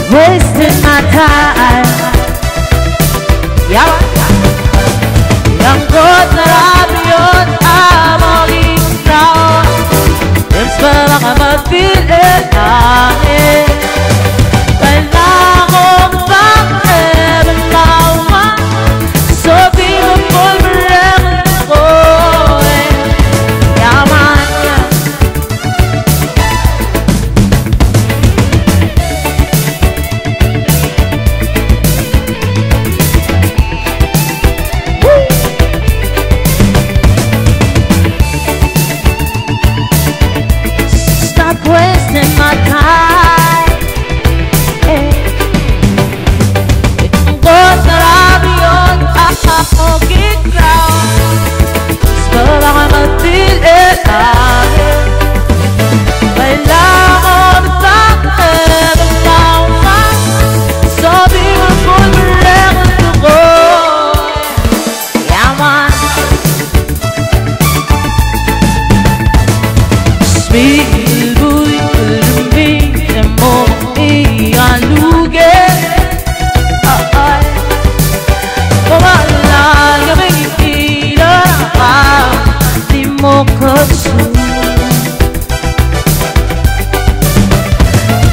Wasting my time. Yeah. Yang good na rabiot among ikaw. Yang parang matilit angin. Kailangan bang ebalawan. Sabi mo po meron ko. Yaman niya. Wasting my time. Itong sarabiyot ako gigraw. Sekarang matilit akin. Kailangan bang ebalawan. Sabi mo po meron ko. Yaman. Speak.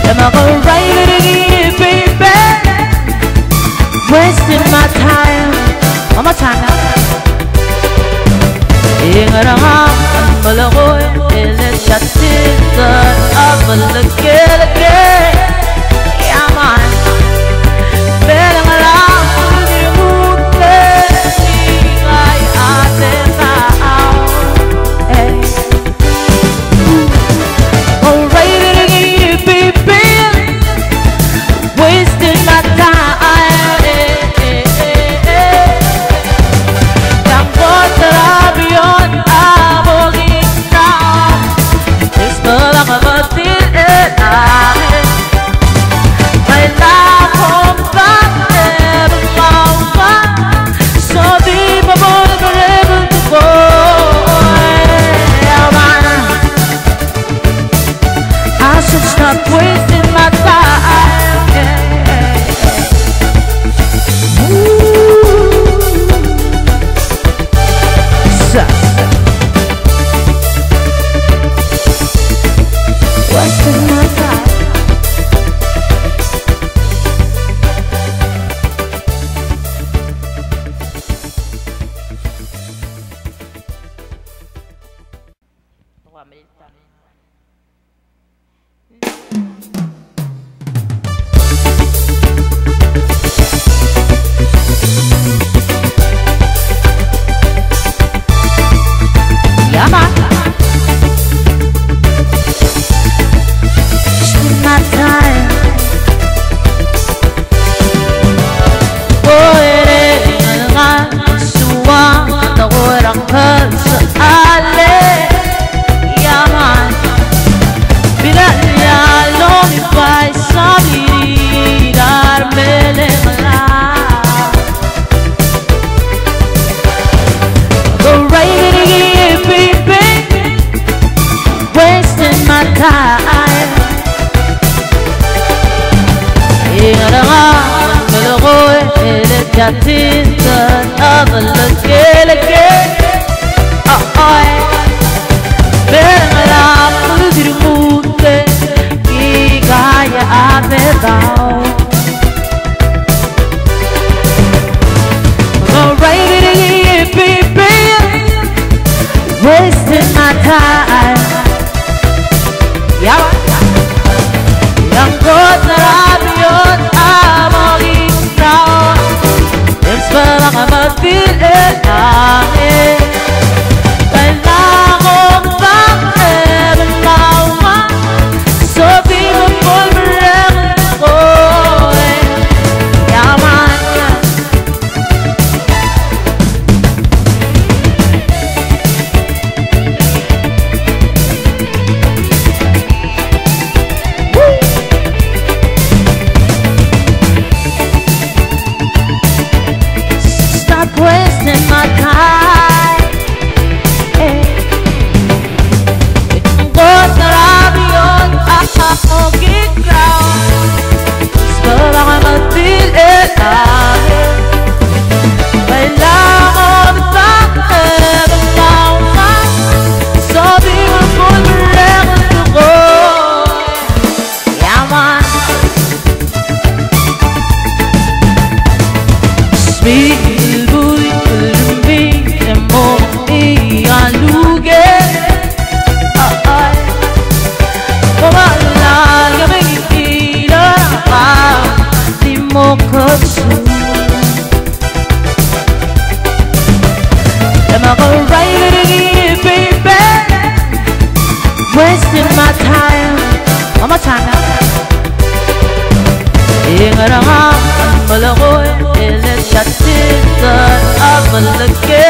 Am I gonna write it again, baby? Wasting my time. One more time now. Ingarang malakoy, ilisatitan abalagilagay. Yaman, belang alam ulimutin, ingay atin tao. I'll write it again, baby. Wasting my time. Yang konterabion among ikaw. Setelah matilit akin. Kailangan bang ebalawan. Sabi mo mo meron ko. I should stop wasting my time. chatting of a look again. Bella pudri mute ki gaya ave dao. Alright it baby, wasting my time. Yeah, young God that I'm beyond, I'm all in now. It's well I'm a feeling wasting my time. What that I'll be on, I'll get ground. Still I'm a feeling bailar the mountain, so beautiful, forever. Yeah, man. Sweet. Am I gonna write it again, baby? Wasting my time. One more time now. Ingarang malakoy, ele chatting of a look.